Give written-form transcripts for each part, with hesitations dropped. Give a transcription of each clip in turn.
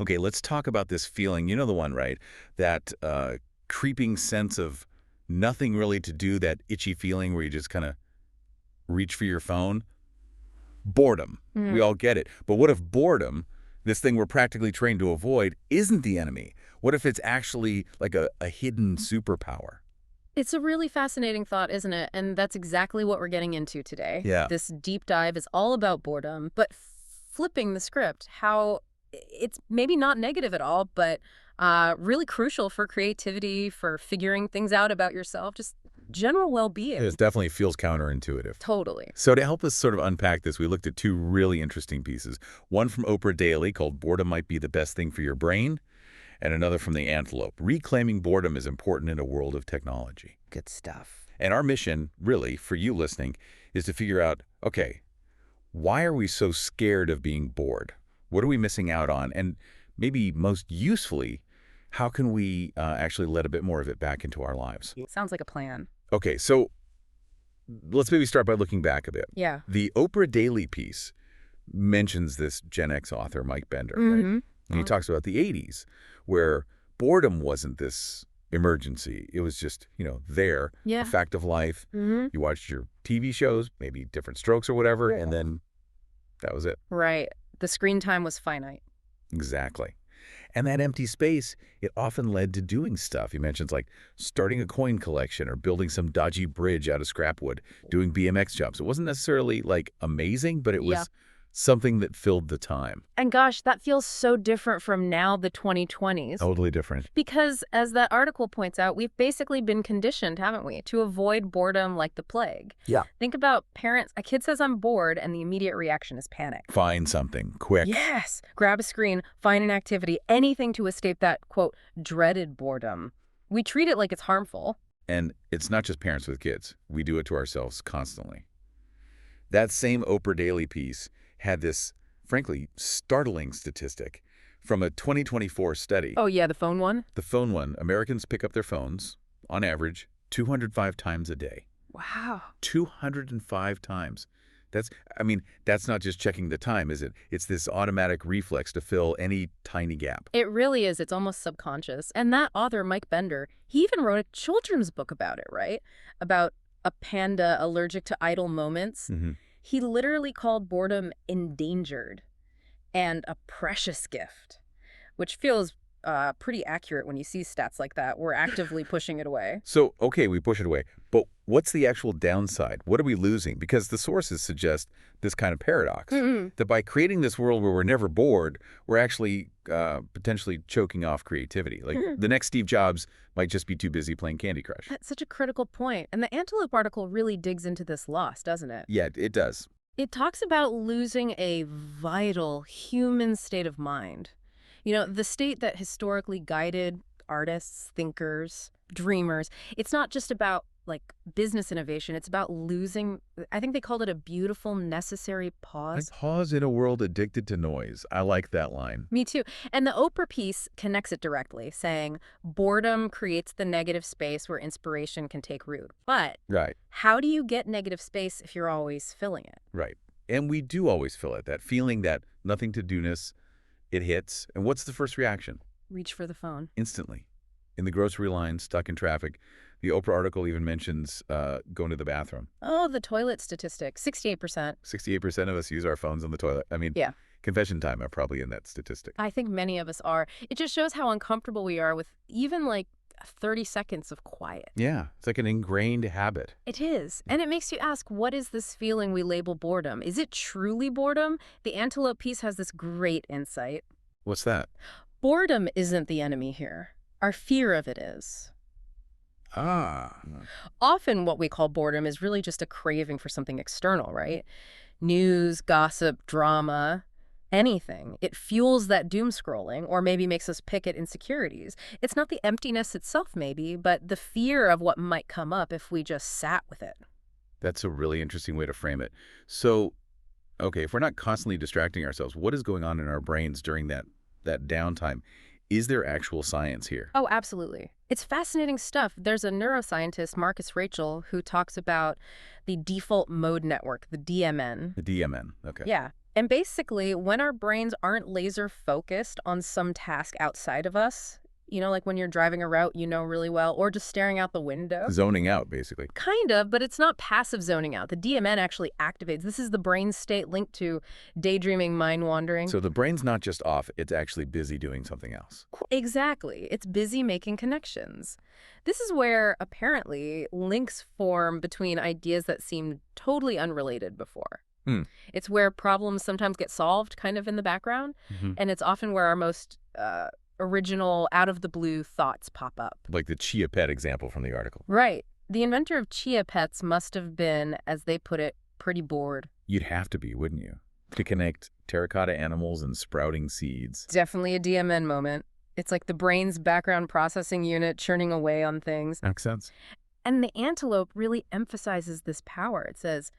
Okay, let's talk about this feeling. You know the one, right? That creeping sense of nothing really to do, that itchy feeling where you just kind of reach for your phone. Boredom. We all get it. But what if boredom, this thing we're practically trained to avoid, isn't the enemy? What if it's actually like a hidden superpower? It's a really fascinating thought, isn't it? And that's exactly what we're getting into today. Yeah. This deep dive is all about boredom, but flipping the script, how it's maybe not negative at all, but really crucial for creativity, for figuring things out about yourself, just general well-being. It definitely feels counterintuitive. Totally. So to help us sort of unpack this, we looked at two really interesting pieces. One from Oprah Daily called Boredom Might Be the Best Thing for Your Brain, and another from The Antelope, Reclaiming Boredom is Important in a World of Technology. Good stuff. And our mission, really, for you listening, is to figure out, okay, why are we so scared of being bored? What are we missing out on? And maybe most usefully, how can we actually let a bit more of it back into our lives? Sounds like a plan. Okay, so let's maybe start by looking back a bit. Yeah. The Oprah Daily piece mentions this Gen X author, Mike Bender, right? And he talks about the 80s, where boredom wasn't this emergency. It was just, there, Yeah. a fact of life. You watched your TV shows, maybe Different Strokes or whatever, and then that was it. Right. The screen time was finite. Exactly. And that empty space, it often led to doing stuff. He mentions like starting a coin collection or building some dodgy bridge out of scrap wood, doing BMX jumps. It wasn't necessarily like amazing, but it was something that filled the time. And gosh, that feels so different from now, the 2020s. Totally different. Because as that article points out, we've basically been conditioned, haven't we, to avoid boredom like the plague. Yeah. Think about parents. A kid says, I'm bored, and the immediate reaction is panic. Find something, quick. Yes. Grab a screen, find an activity, anything to escape that, quote, dreaded boredom. We treat it like it's harmful. And it's not just parents with kids. We do it to ourselves constantly. That same Oprah Daily piece had this, frankly, startling statistic from a 2024 study. Oh, yeah, the phone one? The phone one. Americans pick up their phones, on average, 205 times a day. Wow. 205 times. That's not just checking the time, is it? It's this automatic reflex to fill any tiny gap. It really is. It's almost subconscious. And that author, Mike Bender, he even wrote a children's book about it, right? About a panda allergic to idle moments. He literally called boredom endangered and a precious gift, which feels pretty accurate when you see stats like that. We're actively pushing it away. So, okay, we push it away. But what's the actual downside? What are we losing? Because the sources suggest this kind of paradox, that by creating this world where we're never bored, we're actually potentially choking off creativity. Like the next Steve Jobs might just be too busy playing Candy Crush. That's such a critical point. And the Antelope article really digs into this loss, doesn't it? Yeah, it does. It talks about losing a vital human state of mind. The state that historically guided artists, thinkers, dreamers. It's not just about, like, business innovation. It's about losing, I think they called it a beautiful, necessary pause. A pause in a world addicted to noise. I like that line. Me too. And the Oprah piece connects it directly, saying boredom creates the negative space where inspiration can take root. But Right. how do you get negative space if you're always filling it? Right. And we do always feel it, that feeling, that nothing to do-ness, it hits. And what's the first reaction? Reach for the phone. Instantly. In the grocery line, stuck in traffic. The Oprah article even mentions going to the bathroom. Oh, the toilet statistic, 68%. 68% of us use our phones on the toilet. Yeah. Confession time are probably in that statistic. I think many of us are. It just shows how uncomfortable we are with even like 30 seconds of quiet. Yeah, it's like an ingrained habit. It is. And it makes you ask, what is this feeling we label boredom? Is it truly boredom? The Antelope piece has this great insight. What's that? Boredom isn't the enemy here. Our fear of it is. Ah. Often what we call boredom is really just a craving for something external, right? News, gossip, drama, anything. It fuels that doom scrolling or maybe makes us pick at insecurities. It's not the emptiness itself maybe, but the fear of what might come up if we just sat with it. That's a really interesting way to frame it. So, okay, if we're not constantly distracting ourselves, what is going on in our brains during that downtime? Is there actual science here? Oh, absolutely. It's fascinating stuff. There's a neuroscientist, Marcus Rachel, who talks about the default mode network, the DMN. The DMN, okay. Yeah. And basically, when our brains aren't laser focused on some task outside of us, like when you're driving a route you know really well, or just staring out the window. Zoning out, basically. Kind of, but it's not passive zoning out. The DMN actually activates. This is the brain state linked to daydreaming, mind wandering. So the brain's not just off, it's actually busy doing something else. Exactly. It's busy making connections. This is where, apparently, links form between ideas that seemed totally unrelated before. It's where problems sometimes get solved kind of in the background, and it's often where our most original, out-of-the-blue thoughts pop up. Like the chia pet example from the article. Right. The inventor of chia pets must have been, as they put it, pretty bored. You'd have to be, wouldn't you? To connect terracotta animals and sprouting seeds. Definitely a DMN moment. It's like the brain's background processing unit churning away on things. Makes sense. And the antelope really emphasizes this power. It says,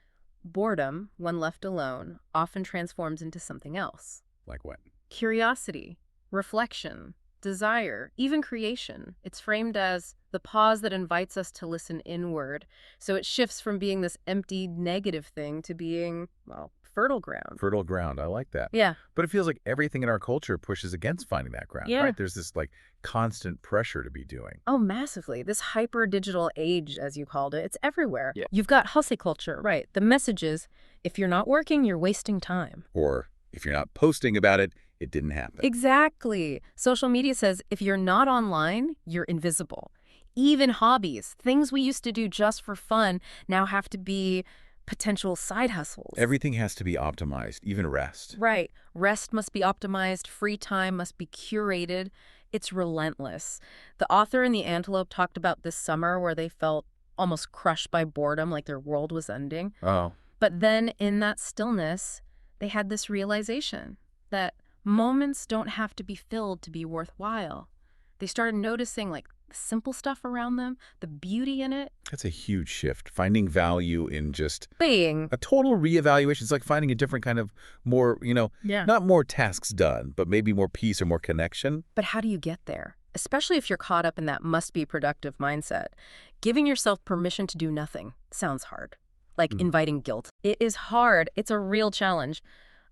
boredom, when left alone, often transforms into something else. Like what? Curiosity, reflection, desire, even creation. It's framed as the pause that invites us to listen inward. So it shifts from being this empty, negative thing to being, well, fertile ground. Fertile ground. I like that. Yeah. But it feels like everything in our culture pushes against finding that ground, Yeah. right? There's this like constant pressure to be doing. Oh, massively. This hyper-digital age, as you called it, it's everywhere. Yeah. You've got hustle culture, right? The message is, if you're not working, you're wasting time. Or if you're not posting about it, it didn't happen. Exactly. Social media says if you're not online, you're invisible. Even hobbies, things we used to do just for fun, now have to be potential side hustles. Everything has to be optimized, even rest. Right. Rest must be optimized. Free time must be curated. It's relentless. The author in The Antelope talked about this summer where they felt almost crushed by boredom, like their world was ending. Oh. But then in that stillness, they had this realization that moments don't have to be filled to be worthwhile. They started noticing like the simple stuff around them, the beauty in it. That's a huge shift. Finding value in just Being. a total reevaluation. It's like finding a different kind of more, not more tasks done, but maybe more peace or more connection. But how do you get there? Especially if you're caught up in that must-be-productive mindset. Giving yourself permission to do nothing sounds hard. Like inviting guilt. It is hard. It's a real challenge.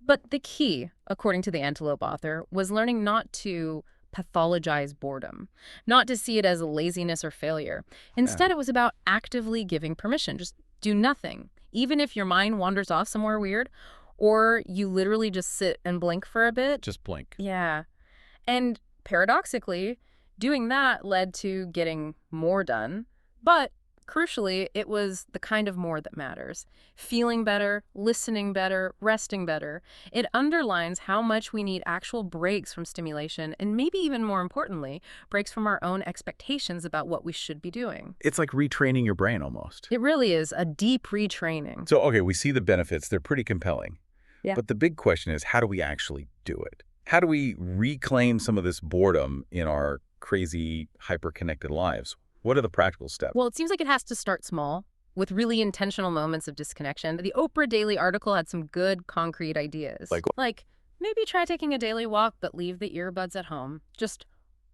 But the key, according to the Antelope author, was learning not to pathologize boredom, not to see it as laziness or failure. Instead, it was about actively giving permission. Just do nothing. Even if your mind wanders off somewhere weird, or you literally just sit and blink for a bit. Just blink. Yeah. And paradoxically, doing that led to getting more done. But crucially, it was the kind of more that matters. Feeling better, listening better, resting better. It underlines how much we need actual breaks from stimulation, and maybe even more importantly, breaks from our own expectations about what we should be doing. It's like retraining your brain almost. It really is a deep retraining. So, okay, we see the benefits. They're pretty compelling. Yeah. But the big question is, how do we actually do it? How do we reclaim some of this boredom in our crazy, hyper-connected lives? What are the practical steps? Well, it seems like it has to start small, with really intentional moments of disconnection. The Oprah Daily article had some good, concrete ideas. Like maybe try taking a daily walk, but leave the earbuds at home. Just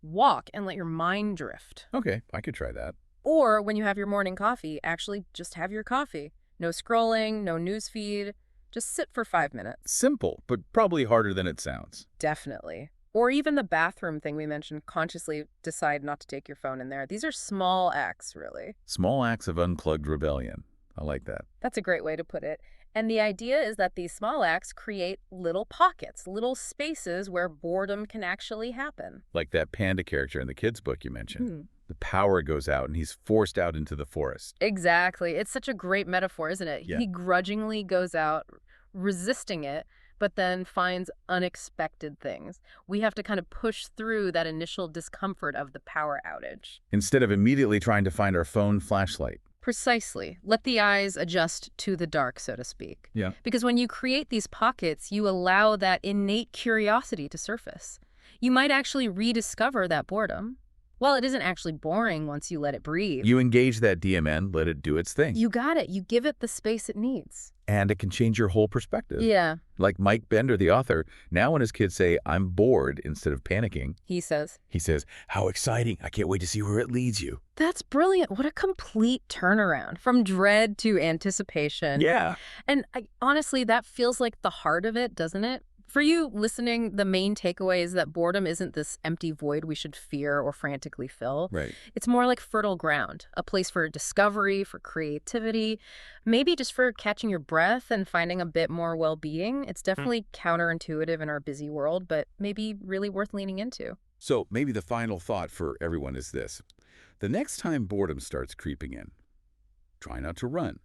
walk and let your mind drift. Okay, I could try that. Or when you have your morning coffee, actually just have your coffee. No scrolling, no news feed. Just sit for 5 minutes. Simple, but probably harder than it sounds. Definitely. Or even the bathroom thing we mentioned, consciously decide not to take your phone in there. These are small acts, really. Small acts of unplugged rebellion. I like that. That's a great way to put it. And the idea is that these small acts create little pockets, little spaces where boredom can actually happen. Like that panda character in the kids' book you mentioned. The power goes out and he's forced out into the forest. Exactly. It's such a great metaphor, isn't it? Yeah. He grudgingly goes out, resisting it, but then finds unexpected things. We have to kind of push through that initial discomfort of the power outage. Instead of immediately trying to find our phone flashlight. Precisely. Let the eyes adjust to the dark, so to speak. Yeah. Because when you create these pockets, you allow that innate curiosity to surface. You might actually rediscover that boredom. Well, it isn't actually boring once you let it breathe. You engage that DMN, let it do its thing. You got it. You give it the space it needs. And it can change your whole perspective. Yeah, Like Mike Bender, the author, now when his kids say, I'm bored, instead of panicking, he says. he says, how exciting. I can't wait to see where it leads you. That's brilliant. What a complete turnaround from dread to anticipation. Yeah. And honestly, that feels like the heart of it, doesn't it? For you listening, the main takeaway is that boredom isn't this empty void we should fear or frantically fill. Right. It's more like fertile ground, a place for discovery, for creativity, maybe just for catching your breath and finding a bit more well-being. It's definitely counterintuitive in our busy world, but maybe really worth leaning into. So maybe the final thought for everyone is this. The next time boredom starts creeping in, try not to run.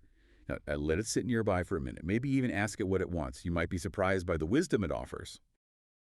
Now, let it sit nearby for a minute. Maybe even ask it what it wants. You might be surprised by the wisdom it offers.